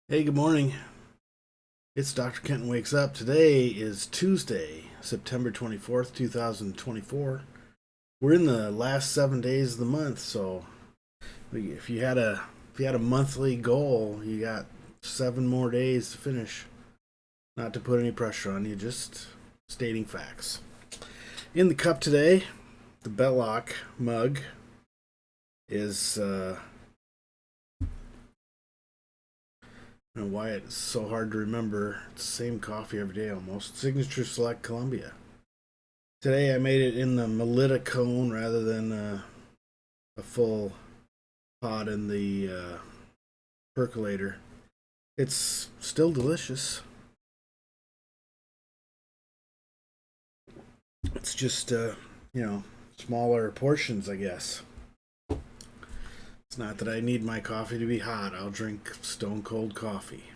Hey, good morning. It's Dr. Kenton Wakes Up. Today is Tuesday, September 24th, 2024. We're in the last 7 days of the month, so if you had a monthly goal, you got 7 more days to finish. Not to put any pressure on you, just stating facts. In the cup today, the Belloc mug is I don't know why it's so hard to remember. It's the same coffee every day almost. Signature Select Columbia. Today I made it in the Melita cone rather than a full pot in the percolator. It's still delicious. It's just, smaller portions, I guess. It's not that I need my coffee to be hot. I'll drink stone cold coffee.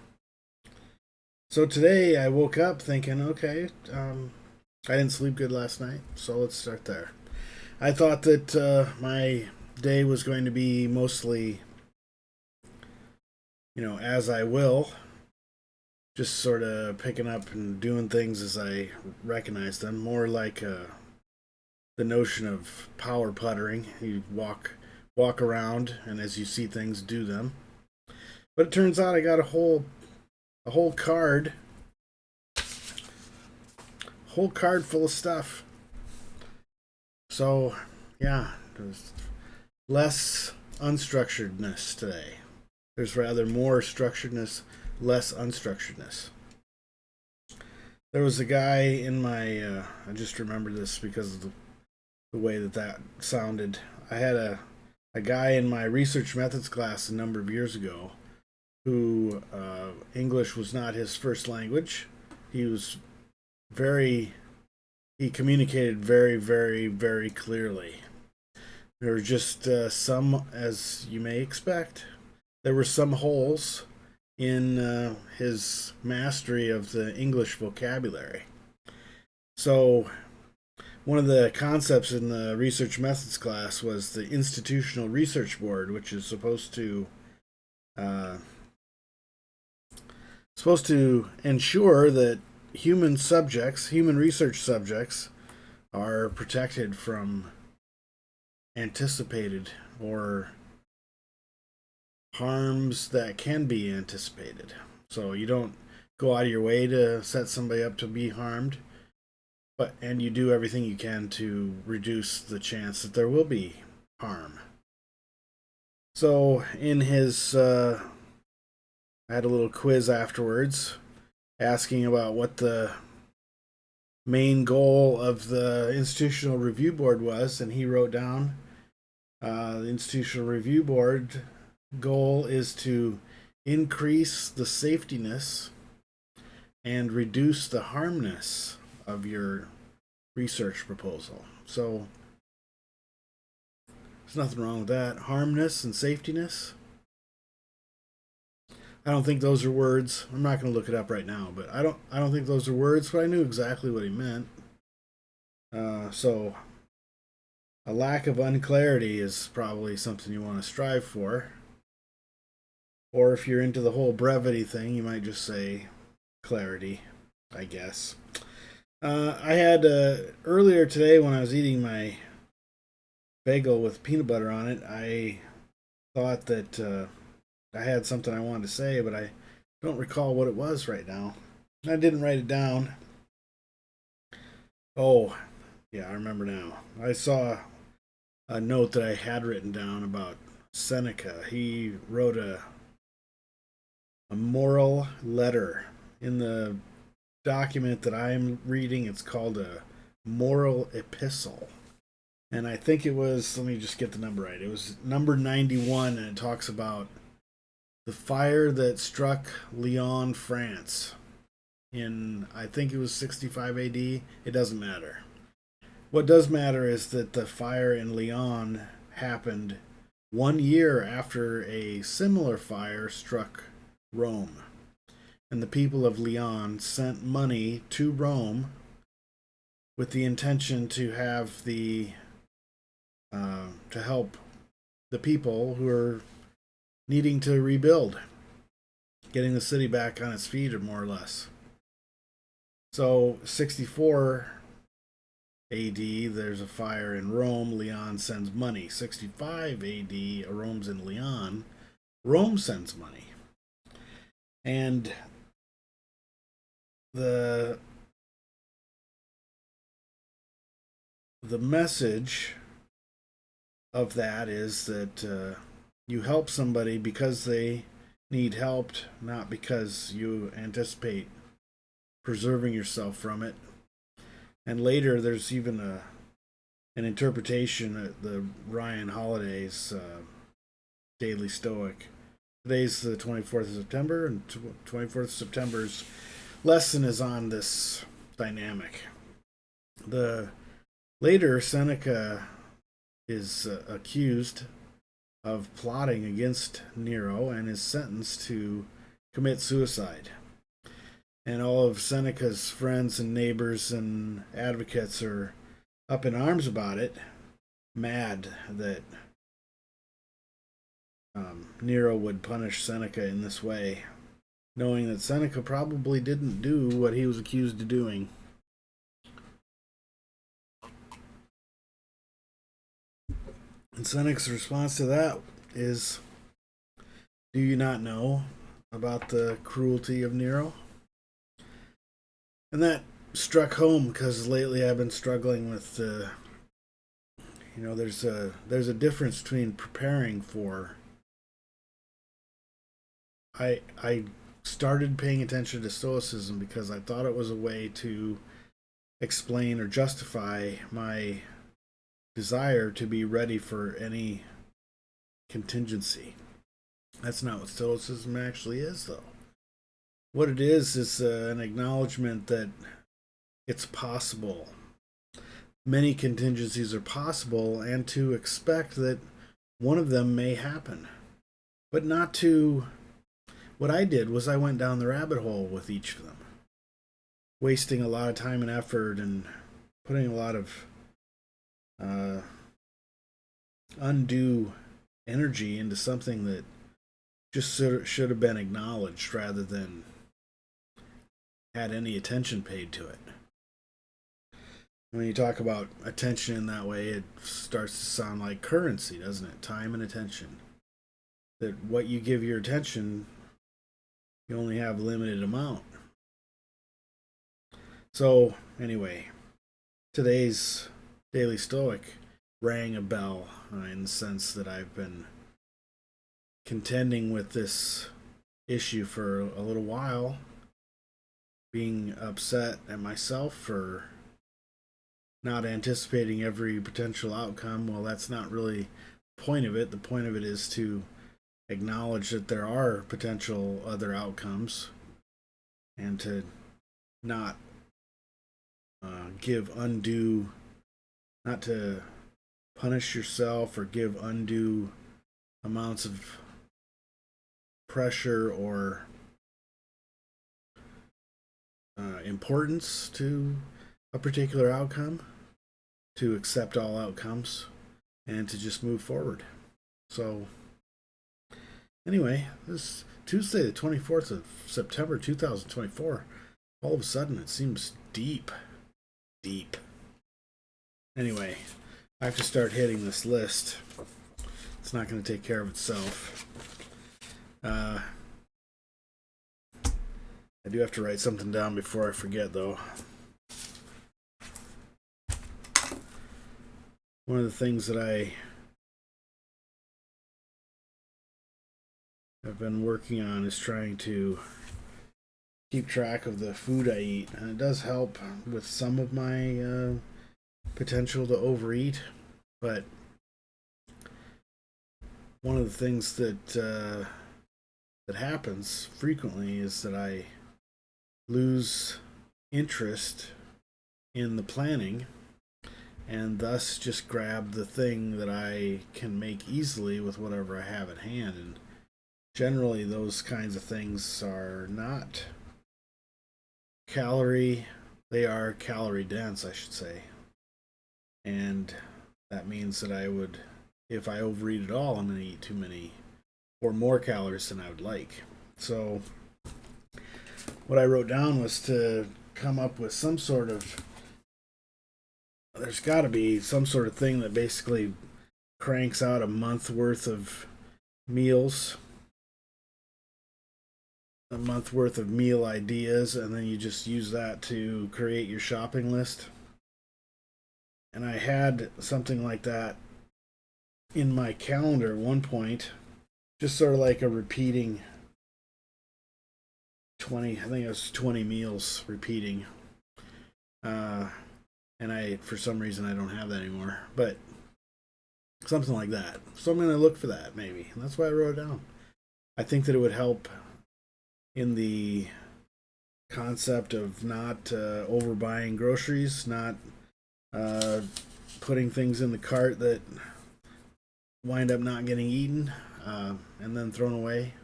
So today I woke up thinking, okay, I didn't sleep good last night, so let's start there. I thought that my day was going to be mostly, as I will, just sort of picking up and doing things as I recognize them, more like the notion of power puttering. You walk around, and as you see things, do them. But it turns out I got a whole card full of stuff. So yeah, there's less unstructuredness today. There's rather more structuredness, less unstructuredness. There was a guy in my, I just remember this because of the way that sounded. I had a guy in my research methods class a number of years ago who English was not his first language. He was very, he communicated very, very, very clearly. There were just some, as you may expect, there were some holes in his mastery of the English vocabulary. So, one of the concepts in the research methods class was the institutional research board, which is uh, supposed to ensure that human research subjects, are protected from anticipated or harms that can be anticipated. So you don't go out of your way to set somebody up to be harmed, and you do everything you can to reduce the chance that there will be harm. So in his, I had a little quiz afterwards asking about what the main goal of the institutional review board was, and he wrote down the institutional review board goal is to increase the safetiness and reduce the harmness of your research proposal. So there's nothing wrong with that. Harmness and safetiness. I don't think those are words. I'm not going to look it up right now, but I don't think those are words, but I knew exactly what he meant. So a lack of unclarity is probably something you want to strive for. Or if you're into the whole brevity thing, you might just say clarity, I guess. I had earlier today when I was eating my bagel with peanut butter on it, I thought that I had something I wanted to say, but I don't recall what it was right now. I didn't write it down. Oh, yeah, I remember now. I saw a note that I had written down about Seneca. He wrote a moral letter. In the document that I'm reading, it's called a moral epistle. And I think it was, let me just get the number right. It was number 91, and it talks about the fire that struck Lyon, France in, I think it was 65 AD. It doesn't matter. What does matter is that the fire in Lyon happened 1 year after a similar fire struck Rome. And the people of Lyon sent money to Rome with the intention to have to help the people who are needing to rebuild. getting the city back on its feet, or more or less. So 64 AD, there's a fire in Rome. Leon sends money. 65 AD, Rome's in Leon. Rome sends money. And the message of that is that you help somebody because they need help, not because you anticipate preserving yourself from it. And later, there's even an interpretation at the Ryan Holiday's Daily Stoic. Today's the 24th of September, and 24th of September's lesson is on this dynamic. Later, Seneca is accused of plotting against Nero and is sentenced to commit suicide. And all of Seneca's friends and neighbors and advocates are up in arms about it, mad that Nero would punish Seneca in this way, knowing that Seneca probably didn't do what he was accused of doing. And Seneca's response to that is, do you not know about the cruelty of Nero? And that struck home because lately I've been struggling with, there's a difference between preparing for. I started paying attention to Stoicism because I thought it was a way to explain or justify my desire to be ready for any contingency. That's not what Stoicism actually is, though. What it is an acknowledgement that it's possible. Many contingencies are possible, and to expect that one of them may happen. But not to... What I did was I went down the rabbit hole with each of them, wasting a lot of time and effort and putting a lot of undue energy into something that just should have been acknowledged rather than had any attention paid to it. When you talk about attention in that way, it starts to sound like currency, doesn't it? Time and attention. That what you give your attention, you only have a limited amount. So, anyway, today's Daily Stoic rang a bell in the sense that I've been contending with this issue for a little while, being upset at myself for not anticipating every potential outcome. Well, that's not really the point of it. The point of it is to acknowledge that there are potential other outcomes and to not give undue, not to punish yourself or give undue amounts of pressure or importance to a particular outcome, to accept all outcomes and to just move forward. So anyway, this Tuesday the 24th of September 2024, all of a sudden it seems deep. Anyway, I have to start hitting this list. It's not going to take care of itself. I do have to write something down before I forget, though. One of the things that I have been working on is trying to keep track of the food I eat, and it does help with some of my potential to overeat. But one of the things that happens frequently is that I lose interest in the planning and thus just grab the thing that I can make easily with whatever I have at hand. And generally those kinds of things are not they are calorie dense, I should say. And that means that if I overeat at all, I'm going to eat too many or more calories than I would like. So what I wrote down was to come up with some sort of, there's got to be some sort of thing that basically cranks out a month worth of meals, a month worth of meal ideas, and then you just use that to create your shopping list. And I had something like that in my calendar at one point, just sort of like a repeating 20, I think it was 20 meals repeating. And I, for some reason, I don't have that anymore, but something like that. So I'm going to look for that maybe. And that's why I wrote it down. I think that it would help in the concept of not overbuying groceries, not putting things in the cart that wind up not getting eaten and then thrown away.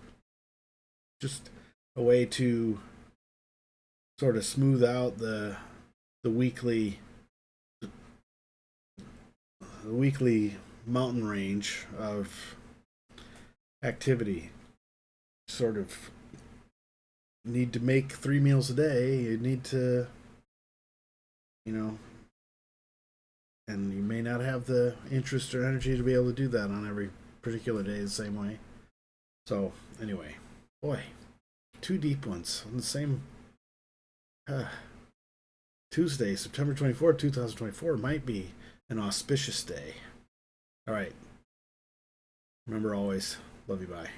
Just a way to sort of smooth out the weekly mountain range of activity. Sort of need to make 3 meals a day. You need to, and you may not have the interest or energy to be able to do that on every particular day the same way. So anyway, boy, 2 deep ones on the same Tuesday, September 24th, 2024 might be an auspicious day. All right. Remember always, love you, bye.